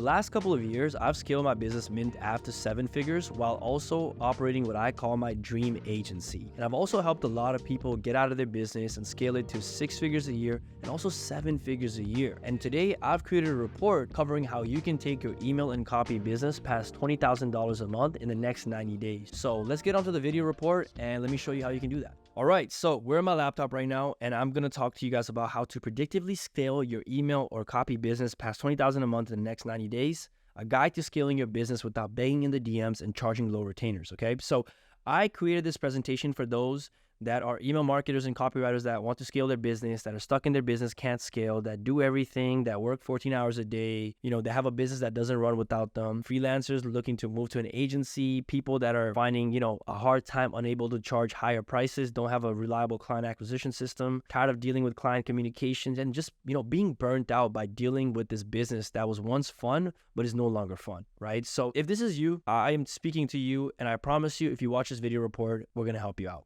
last couple of years, I've scaled my business Mint app to 7 figures while also operating what I call my dream agency. And I've also helped a lot of people get out of their business and scale it to 6 figures a year and also 7 figures a year. And today I've created a report covering how you can take your email and copy business past $20,000 a month in the next 90 days. So let's get onto the video report and let me show you how you can do that. All right, so we're on my laptop right now, and I'm going to talk to you guys about how to predictively scale your email or copy business past $20,000 a month in the next 90 days, a guide to scaling your business without begging in the DMs and charging low retainers, okay? So I created this presentation for those that are email marketers and copywriters that want to scale their business, that are stuck in their business, can't scale, that do everything, that work 14 hours a day, they have a business that doesn't run without them, freelancers looking to move to an agency, people that are finding, a hard time unable to charge higher prices, don't have a reliable client acquisition system, tired of dealing with client communications, and just, being burnt out by dealing with this business that was once fun, but is no longer fun, right? So if this is you, I am speaking to you, and I promise you, if you watch this video report, we're going to help you out.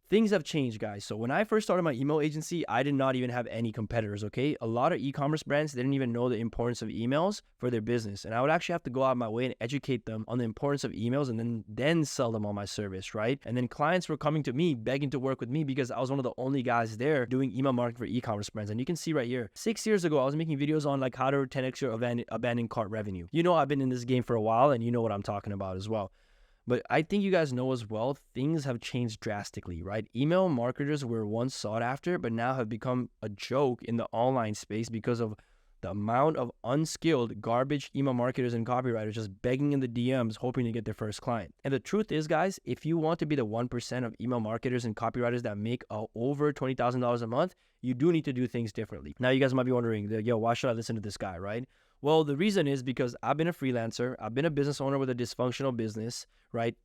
Things have changed, guys. So when I first started my email agency, I did not even have any competitors, okay? A lot of e-commerce brands didn't even know the importance of emails for their business. And I would actually have to go out of my way and educate them on the importance of emails and then sell them on my service, right? And then clients were coming to me, begging to work with me because I was one of the only guys there doing email marketing for e-commerce brands. And you can see right here, 6 years ago, I was making videos on like how to 10x your abandoned cart revenue. I've been in this game for a while and you know what I'm talking about as well. But I think you guys know as well, things have changed drastically, right? Email marketers were once sought after, but now have become a joke in the online space because of the amount of unskilled garbage email marketers and copywriters just begging in the DMs, hoping to get their first client. And the truth is, guys, if you want to be the 1% of email marketers and copywriters that make over $20,000 a month, you do need to do things differently. Now, you guys might be wondering, why should I listen to this guy, right? Well, the reason is because I've been a freelancer. I've been a business owner with a dysfunctional business, right?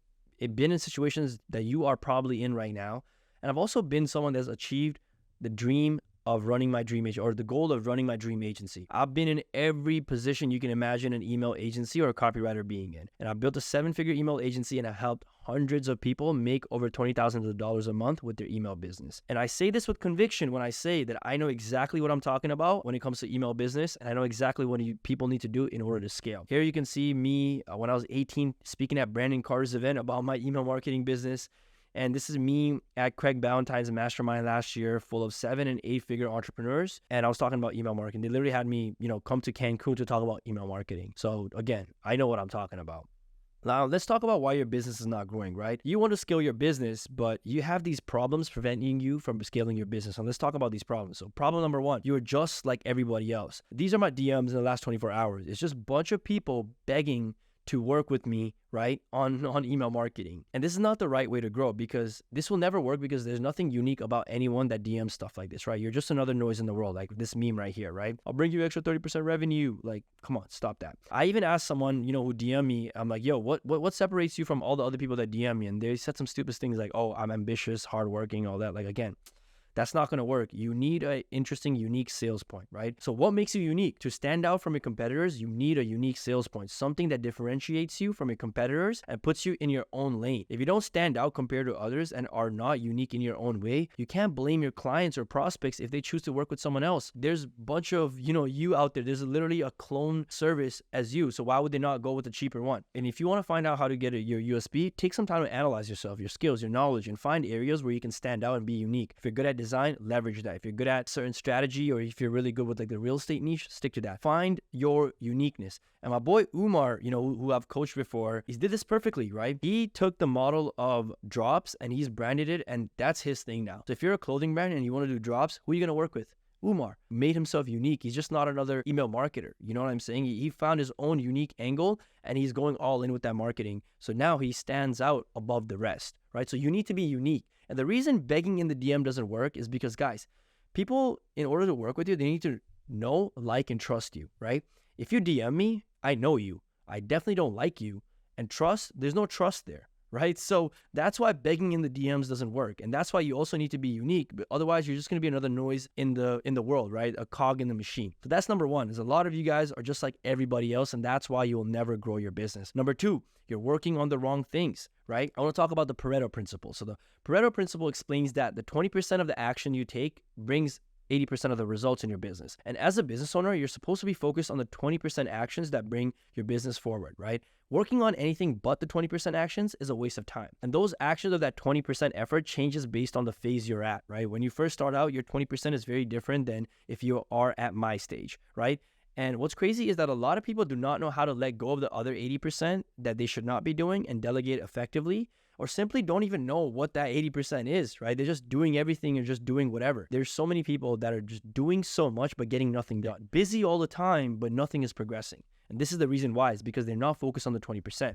I've been in situations that you are probably in right now. And I've also been someone that's achieved the dream of running my dream agency or the goal of running my dream agency. I've been in every position you can imagine an email agency or a copywriter being in. And I built a 7-figure email agency and I helped hundreds of people make over $20,000 a month with their email business. And I say this with conviction when I say that I know exactly what I'm talking about when it comes to email business. And I know exactly what people need to do in order to scale. Here you can see me when I was 18 speaking at Brandon Carter's event about my email marketing business. And this is me at Craig Ballantyne's mastermind last year, full of 7- and 8-figure entrepreneurs. And I was talking about email marketing. They literally had me, come to Cancun to talk about email marketing. So again, I know what I'm talking about. Now, let's talk about why your business is not growing, right? You want to scale your business, but you have these problems preventing you from scaling your business. And let's talk about these problems. So problem number 1, you're just like everybody else. These are my DMs in the last 24 hours. It's just a bunch of people begging to work with me, right, on email marketing. And this is not the right way to grow because this will never work because there's nothing unique about anyone that DMs stuff like this, right? You're just another noise in the world, like this meme right here, right? I'll bring you extra 30% revenue. Like, come on, stop that. I even asked someone, who DM me, I'm like, yo, what separates you from all the other people that DM me? And they said some stupid things like, oh, I'm ambitious, hardworking, all that. Like, again, that's not going to work. You need an interesting, unique sales point, right? So what makes you unique? To stand out from your competitors, you need a unique sales point, something that differentiates you from your competitors and puts you in your own lane. If you don't stand out compared to others and are not unique in your own way, you can't blame your clients or prospects if they choose to work with someone else. There's a bunch of, you out there. There's literally a clone service as you. So why would they not go with the cheaper one? And if you want to find out how to get your USP, take some time to analyze yourself, your skills, your knowledge, and find areas where you can stand out and be unique. If you're good at design, leverage that. If you're good at certain strategy or if you're really good with like the real estate niche, stick to that. Find your uniqueness. And my boy Umar, who I've coached before, he did this perfectly, right? He took the model of drops and he's branded it and that's his thing now. So if you're a clothing brand and you want to do drops, who are you going to work with? Umar made himself unique. He's just not another email marketer. You know what I'm saying? He found his own unique angle and he's going all in with that marketing. So now he stands out above the rest, right? So you need to be unique. And the reason begging in the DM doesn't work is because, guys, people, in order to work with you, they need to know, like, and trust you, right? If you DM me, I know you. I definitely don't like you. And trust, there's no trust there, right? So that's why begging in the DMs doesn't work. And that's why you also need to be unique. But otherwise, you're just going to be another noise in the world, right? A cog in the machine. So that's number one, is a lot of you guys are just like everybody else. And that's why you will never grow your business. Number two, you're working on the wrong things, right? I want to talk about the Pareto principle. So the Pareto principle explains that the 20% of the action you take brings 80% of the results in your business. And as a business owner, you're supposed to be focused on the 20% actions that bring your business forward, right? Working on anything but the 20% actions is a waste of time. And those actions of that 20% effort changes based on the phase you're at, right? When you first start out, your 20% is very different than if you are at my stage, right? And what's crazy is that a lot of people do not know how to let go of the other 80% that they should not be doing and delegate effectively, or simply don't even know what that 80% is, right? They're just doing everything and just doing whatever. There's so many people that are just doing so much but getting nothing done. Busy all the time, but nothing is progressing. And this is the reason why. It's because they're not focused on the 20%.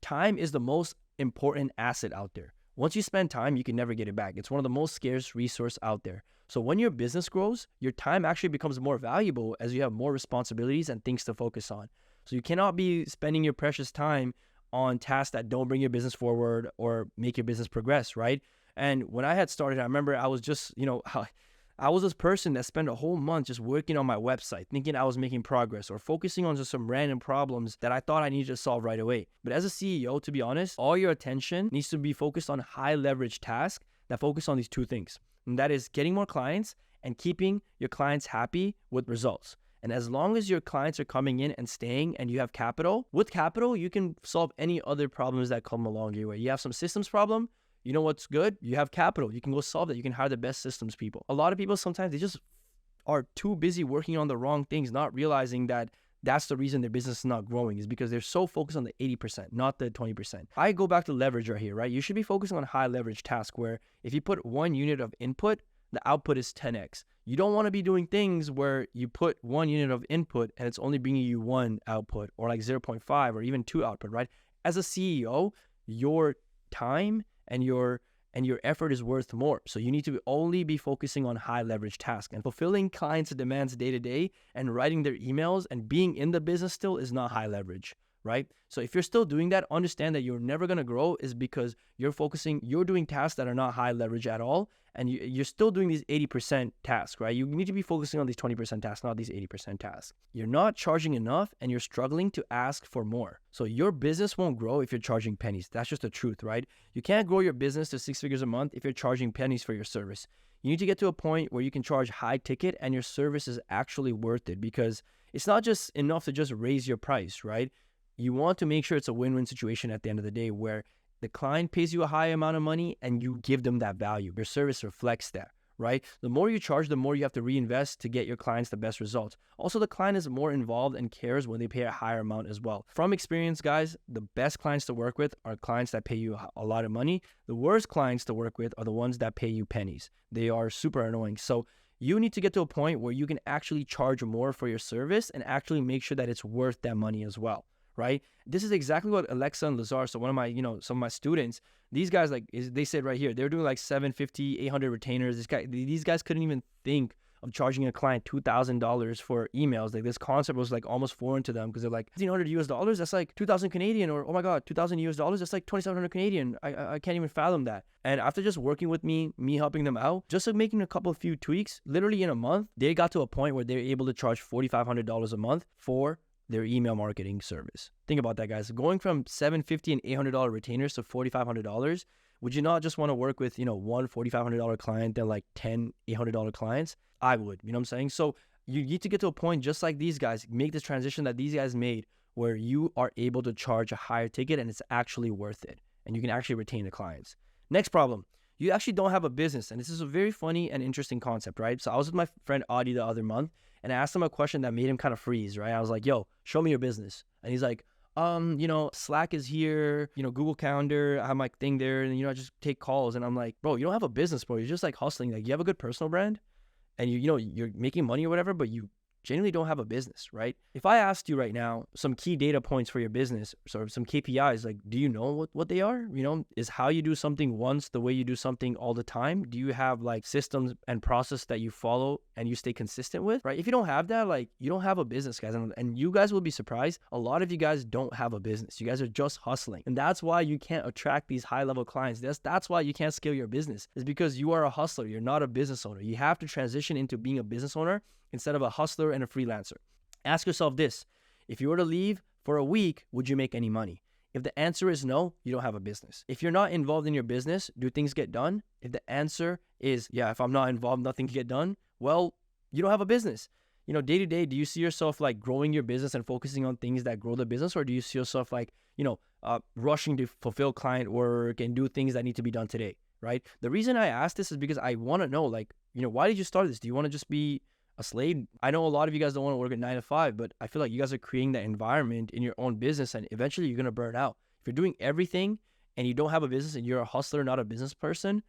Time is the most important asset out there. Once you spend time, you can never get it back. It's one of the most scarce resources out there. So when your business grows, your time actually becomes more valuable as you have more responsibilities and things to focus on. So you cannot be spending your precious time on tasks that don't bring your business forward or make your business progress, right? And when I had started, I remember I was just, I was this person that spent a whole month just working on my website, thinking I was making progress or focusing on just some random problems that I thought I needed to solve right away. But as a CEO, to be honest, all your attention needs to be focused on high leverage tasks that focus on these two things. And that is getting more clients and keeping your clients happy with results. And as long as your clients are coming in and staying and you have capital, with capital, you can solve any other problems that come along your way. You have some systems problem, you know what's good? You have capital. You can go solve that. You can hire the best systems people. A lot of people sometimes, they just are too busy working on the wrong things, not realizing that that's the reason their business is not growing, is because they're so focused on the 80%, not the 20%. I go back to leverage right here, right? You should be focusing on high leverage tasks where if you put 1 unit of input, the output is 10x. You don't want to be doing things where you put 1 unit of input and it's only bringing you 1 output or like 0.5 or even 2 output, right? As a CEO, your time and your effort is worth more. So you need to only be focusing on high leverage tasks, and fulfilling clients' demands day to day and writing their emails and being in the business still is not high leverage, right? So if you're still doing that, understand that you're never going to grow is because you're doing tasks that are not high leverage at all. And you're still doing these 80% tasks, right? You need to be focusing on these 20% tasks, not these 80% tasks. You're not charging enough and you're struggling to ask for more. So your business won't grow if you're charging pennies. That's just the truth, right? You can't grow your business to 6 figures a month if you're charging pennies for your service. You need to get to a point where you can charge high ticket and your service is actually worth it, because it's not just enough to just raise your price, right? You want to make sure it's a win-win situation at the end of the day where the client pays you a high amount of money and you give them that value. Your service reflects that, right? The more you charge, the more you have to reinvest to get your clients the best results. Also, the client is more involved and cares when they pay a higher amount as well. From experience, guys, the best clients to work with are clients that pay you a lot of money. The worst clients to work with are the ones that pay you pennies. They are super annoying. So you need to get to a point where you can actually charge more for your service and actually make sure that it's worth that money as well. Right? This is exactly what Alexa and Lazar, so one of my, some of my students, these guys, they said right here, they're doing like 750, 800 retainers. These guys couldn't even think of charging a client $2,000 for emails. Like this concept was like almost foreign to them because they're like $1,500 US, that's like 2,000 Canadian, or oh my God, $2,000 US, that's like 2,700 Canadian. I can't even fathom that. And after just working with me helping them out, just like making a few tweaks, literally in a month, they got to a point where they're able to charge $4,500 a month for their email marketing service. Think about that, guys. Going from $750 and $800 retainers to $4,500, would you not just want to work with, one $4,500 client than like 10 $800 clients? I would, you know what I'm saying? So you need to get to a point just like these guys, make this transition that these guys made where you are able to charge a higher ticket and it's actually worth it. And you can actually retain the clients. Next problem, you actually don't have a business. And this is a very funny and interesting concept, right? So I was with my friend Adi the other month, and I asked him a question that made him kind of freeze, right? I was like, yo, show me your business. And he's like, Slack is here, Google Calendar, I have my thing there, and, I just take calls. And I'm like, bro, you don't have a business, bro. You're just like hustling. Like, you have a good personal brand and you're making money or whatever, but you genuinely don't have a business, right? If I asked you right now some key data points for your business, sort of some KPIs, like, do you know what they are? Is how you do something once the way you do something all the time? Do you have like systems and process that you follow and you stay consistent with, right? If you don't have that, like, you don't have a business, guys. And you guys will be surprised. A lot of you guys don't have a business. You guys are just hustling. And that's why you can't attract these high level clients. That's why you can't scale your business, is because you are a hustler. You're not a business owner. You have to transition into being a business owner instead of a hustler and a freelancer. Ask yourself this: if you were to leave for a week, would you make any money? If the answer is no, you don't have a business. If you're not involved in your business, do things get done? If the answer is, yeah, if I'm not involved, nothing can get done, well, you don't have a business. Day to day, do you see yourself like growing your business and focusing on things that grow the business? Or do you see yourself like, rushing to fulfill client work and do things that need to be done today, right? The reason I ask this is because I want to know, like, why did you start this? Do you want to just be a slave? I know a lot of you guys don't want to work at 9 to 5, but I feel like you guys are creating that environment in your own business, and eventually you're going to burn out. If you're doing everything and you don't have a business and you're a hustler, not a business person,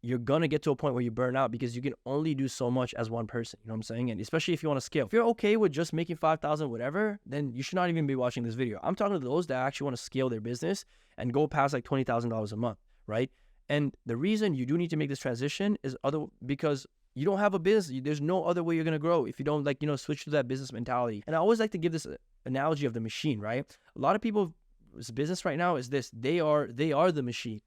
you're going to get to a point where you burn out because you can only do so much as one person. You know what I'm saying? And especially if you want to scale. If you're okay with just making 5,000, whatever, then you should not even be watching this video. I'm talking to those that actually want to scale their business and go past like $20,000 a month, right? And the reason you do need to make this transition is because you don't have a business. There's no other way you're going to grow if you don't switch to that business mentality. And I always like to give this analogy of the machine, right? A lot of people's business right now is this. They are the machine.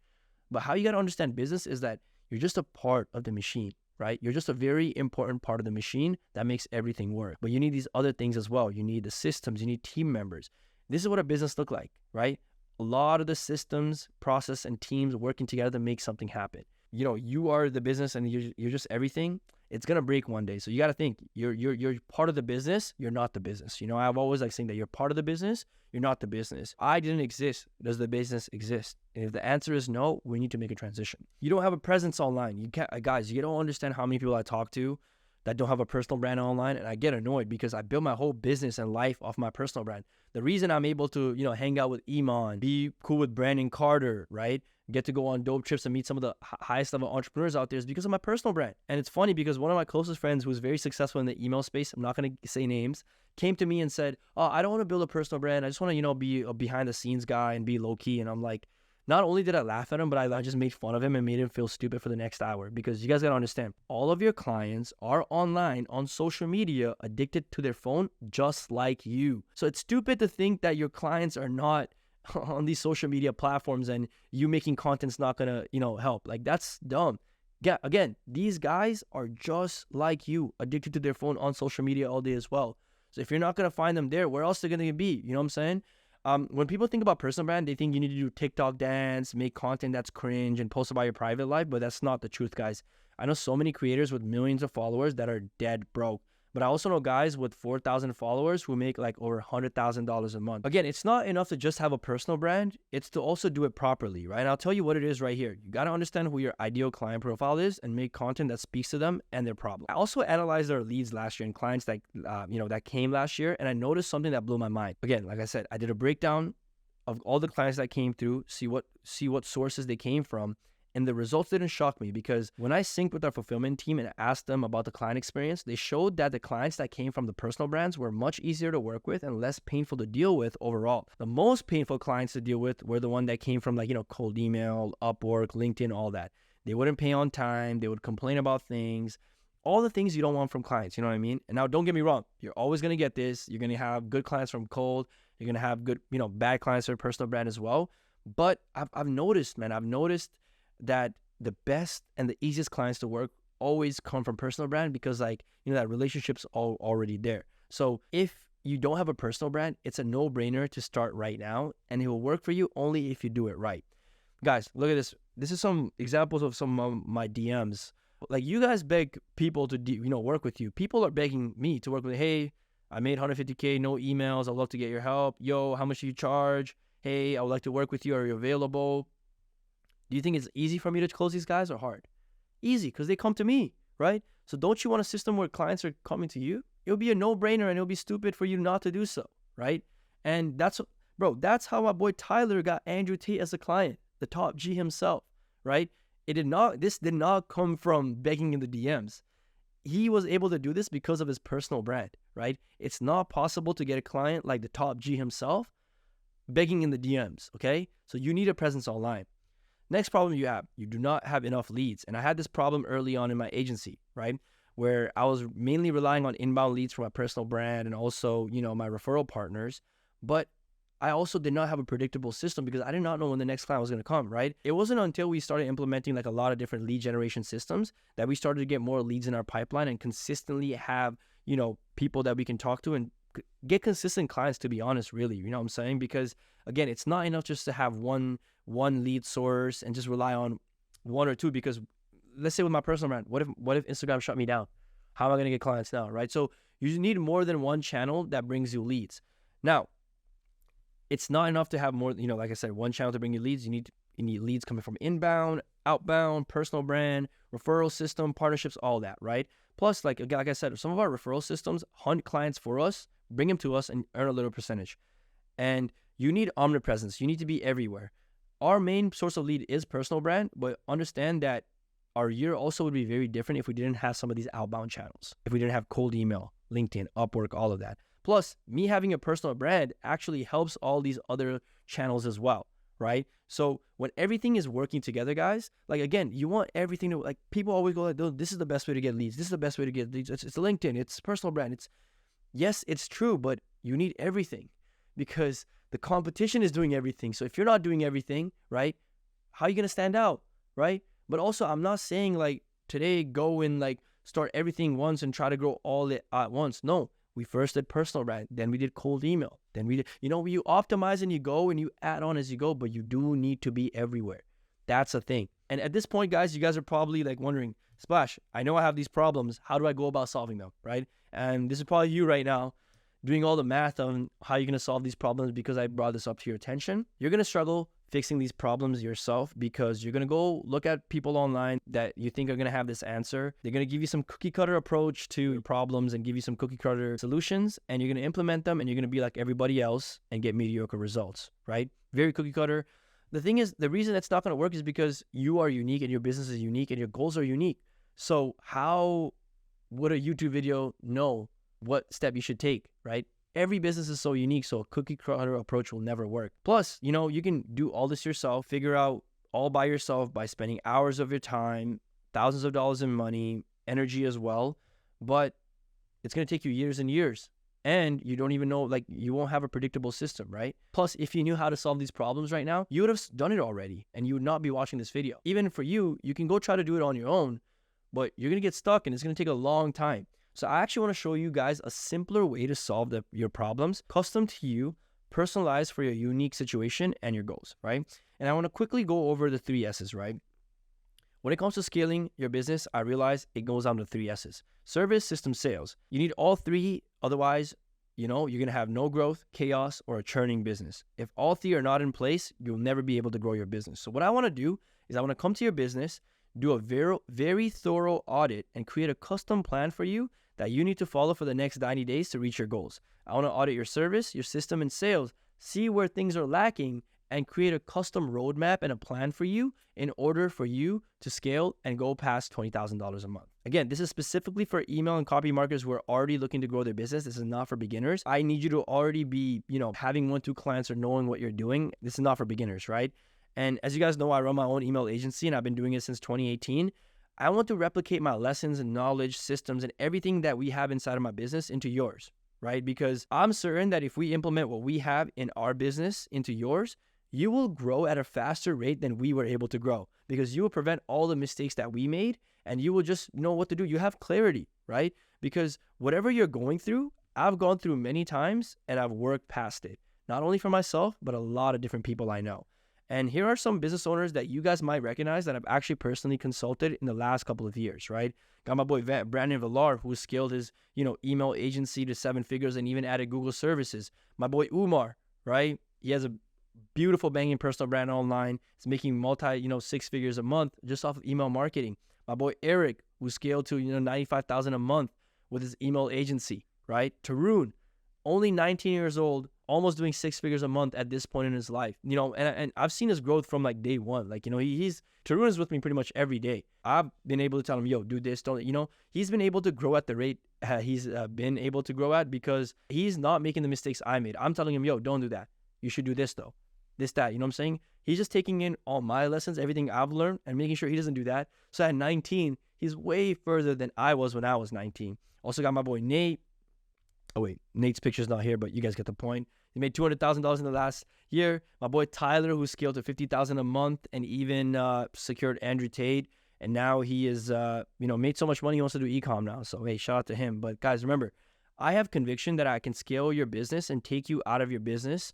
But how you got to understand business is that you're just a part of the machine, right? You're just a very important part of the machine that makes everything work. But you need these other things as well. You need the systems, you need team members. This is what a business looks like, right? A lot of the systems, process, and teams working together to make something happen. You are the business and you're just everything. It's going to break one day. So you got to think, you're part of the business. You're not the business. I've always saying that you're part of the business. You're not the business. I didn't exist. Does the business exist? And if the answer is no, we need to make a transition. You don't have a presence online. You can't, guys, you don't understand how many people I talk to that don't have a personal brand online. And I get annoyed because I built my whole business and life off my personal brand. The reason I'm able to, hang out with Iman, be cool with Brandon Carter, right? Get to go on dope trips and meet some of the highest level entrepreneurs out there is because of my personal brand. And it's funny because one of my closest friends who's very successful in the email space, I'm not going to say names, came to me and said, oh, I don't want to build a personal brand. I just want to, be a behind the scenes guy and be low key. And I'm like, not only did I laugh at him, but I just made fun of him and made him feel stupid for the next hour, because you guys got to understand, all of your clients are online on social media, addicted to their phone, just like you. So it's stupid to think that your clients are not on these social media platforms and you making content's not gonna, help. Like, that's dumb. Yeah, again, these guys are just like you, addicted to their phone on social media all day as well. So if you're not gonna find them there, where else they're gonna be? You know what I'm saying? When people think about personal brand, they think you need to do TikTok dance, make content that's cringe, and post about your private life, but that's not the truth, guys. I know so many creators with millions of followers that are dead broke. But I also know guys with 4,000 followers who make like over $100,000 a month. Again, it's not enough to just have a personal brand. It's to also do it properly, right? And I'll tell you what it is right here. You got to understand who your ideal client profile is and make content that speaks to them and their problem. I also analyzed our leads last year and clients that, that came last year. And I noticed something that blew my mind. Again, like I said, I did a breakdown of all the clients that came through, see what sources they came from. And the results didn't shock me, because when I synced with our fulfillment team and asked them about the client experience, they showed that the clients that came from the personal brands were much easier to work with and less painful to deal with overall. The most painful clients to deal with were the one that came from cold email, Upwork, LinkedIn, all that. They wouldn't pay on time. They would complain about things, all the things you don't want from clients. You know what I mean? And now don't get me wrong. You're always going to get this. You're going to have good clients from cold. You're going to have good, bad clients from personal brand as well. But I've noticed that the best and the easiest clients to work always come from personal brand, because that relationship's already there. So if you don't have a personal brand, it's a no-brainer to start right now, and it will work for you only if you do it right. Guys, look at this. This is some examples of some of my DMs. Like, you guys beg people to work with you. People are begging me to work with. Hey, I made 150K, no emails. I'd love to get your help. Yo, how much do you charge? Hey, I would like to work with you. Are you available? Do you think it's easy for me to close these guys or hard? Easy, because they come to me, right? So don't you want a system where clients are coming to you? It'll be a no-brainer, and it'll be stupid for you not to do so, right? And that's how my boy Tyler got Andrew Tate as a client, the top G himself, right? This did not come from begging in the DMs. He was able to do this because of his personal brand, right? It's not possible to get a client like the top G himself begging in the DMs, okay? So you need a presence online. Next problem you do not have enough leads. And I had this problem early on in my agency, right? Where I was mainly relying on inbound leads from my personal brand and also, my referral partners. But I also did not have a predictable system because I did not know when the next client was going to come, right? It wasn't until we started implementing a lot of different lead generation systems that we started to get more leads in our pipeline and consistently have, people that we can talk to and get consistent clients, to be honest, really. You know what I'm saying? Because again, it's not enough just to have one lead source and just rely on one or two, because let's say with my personal brand, what if Instagram shut me down? How am I going to get clients now, right? So you need more than one channel that brings you leads. Now, it's not enough to have more, like I said, one channel to bring you leads. You need leads coming from inbound, outbound, personal brand, referral system, partnerships, all that, right? Plus, like I said, some of our referral systems hunt clients for us, bring them to us, and earn a little percentage. And you need omnipresence. You need to be everywhere. Our main source of lead is personal brand, but understand that our year also would be very different if we didn't have some of these outbound channels, if we didn't have cold email, LinkedIn, Upwork, all of that. Plus, me having a personal brand actually helps all these other channels as well, right? So when everything is working together, guys, like again, you want everything to, like, people always go like, this is the best way to get leads. This is the best way to get leads. It's LinkedIn, it's personal brand. Yes, it's true, but you need everything because the competition is doing everything. So if you're not doing everything, right, how are you going to stand out, right? But also, I'm not saying like today go and like start everything once and try to grow all it at once. No, we first did personal brand, then we did cold email, then we did, you optimize and you go and you add on as you go, but you do need to be everywhere. That's a thing. And at this point, guys, you guys are probably like wondering, Splash, I know I have these problems. How do I go about solving them, right? And this is probably you right now doing all the math on how you're going to solve these problems because I brought this up to your attention. You're going to struggle fixing these problems yourself because you're going to go look at people online that you think are going to have this answer. They're going to give you some cookie cutter approach to your problems and give you some cookie cutter solutions, and you're going to implement them and you're going to be like everybody else and get mediocre results, right? Very cookie cutter. The thing is, the reason that's not going to work is because you are unique and your business is unique and your goals are unique. So how would a YouTube video know what step you should take, right? Every business is so unique, so a cookie cutter approach will never work. Plus, you can do all this yourself, figure out all by yourself by spending hours of your time, thousands of dollars in money, energy as well, but it's going to take you years and years. And you don't even know, like, you won't have a predictable system, right? Plus, if you knew how to solve these problems right now, you would have done it already and you would not be watching this video. Even for you, you can go try to do it on your own, but you're going to get stuck and it's going to take a long time. So I actually want to show you guys a simpler way to solve your problems, custom to you, personalized for your unique situation and your goals, right? And I want to quickly go over the 3 S's, right? When it comes to scaling your business, I realize it goes down to 3 S's. Service, system, sales. You need all 3, otherwise, you're going to have no growth, chaos, or a churning business. If all 3 are not in place, you'll never be able to grow your business. So what I want to do is I want to come to your business, do a very, very thorough audit, and create a custom plan for you that you need to follow for the next 90 days to reach your goals. I want to audit your service, your system, and sales, see where things are lacking, and create a custom roadmap and a plan for you in order for you to scale and go past $20,000 a month. Again, this is specifically for email and copy marketers who are already looking to grow their business. This is not for beginners. I need you to already be, having 1-2 clients or knowing what you're doing. This is not for beginners, right? And as you guys know, I run my own email agency and I've been doing it since 2018. I want to replicate my lessons and knowledge, systems, and everything that we have inside of my business into yours, right? Because I'm certain that if we implement what we have in our business into yours, you will grow at a faster rate than we were able to grow because you will prevent all the mistakes that we made and you will just know what to do. You have clarity, right? Because whatever you're going through, I've gone through many times and I've worked past it, not only for myself, but a lot of different people I know. And here are some business owners that you guys might recognize that I've actually personally consulted in the last couple of years, right? Got my boy Brandon Villar, who scaled his, email agency to 7 figures and even added Google services. My boy Umar, right? He has a beautiful banging personal brand online. He's making multi, 6 figures a month just off of email marketing. My boy Eric, who scaled to, $95,000 a month with his email agency, right? Tarun, only 19 years old, almost doing 6 figures a month at this point in his life, and I've seen his growth from like day one. Like, Tarun is with me pretty much every day. I've been able to tell him, yo, do this, don't, he's been able to grow at the rate he's been able to grow at because he's not making the mistakes I made. I'm telling him, yo, don't do that. You should do this though, this, that, you know what I'm saying? He's just taking in all my lessons, everything I've learned and making sure he doesn't do that. So at 19, he's way further than I was when I was 19. Also got my boy Nate. Oh wait, Nate's picture's not here, but you guys get the point. He made $200,000 in the last year. My boy Tyler, who scaled to $50,000 a month and even secured Andrew Tate. And now he is, made so much money, he wants to do e-com now. So, hey, shout out to him. But guys, remember, I have conviction that I can scale your business and take you out of your business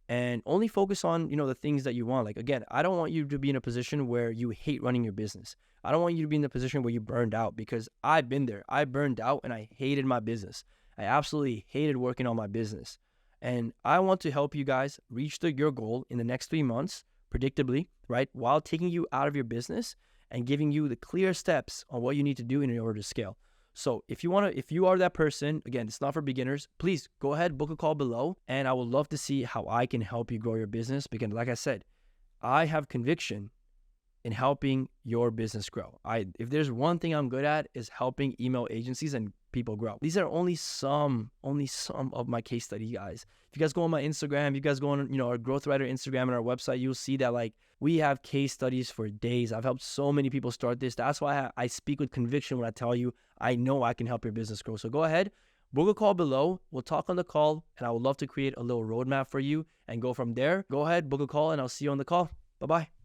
and only focus on, the things that you want. Like, again, I don't want you to be in a position where you hate running your business. I don't want you to be in the position where you burned out, because I've been there. I burned out and I hated my business. I absolutely hated working on my business. And I want to help you guys reach your goal in the next 3 months, predictably, right? While taking you out of your business and giving you the clear steps on what you need to do in order to scale. So if you are that person, again, it's not for beginners, please go ahead, book a call below, and I would love to see how I can help you grow your business, because like I said, I have conviction in helping your business grow. If there's one thing I'm good at, is helping email agencies and people grow. These are only some of my case study, guys. If you guys go on my Instagram, if you guys go on, our Growth Writer Instagram and our website, you'll see that like we have case studies for days. I've helped so many people start this. That's why I speak with conviction when I tell you I know I can help your business grow. So go ahead, book a call below. We'll talk on the call, and I would love to create a little roadmap for you and go from there. Go ahead, book a call, and I'll see you on the call. Bye-bye.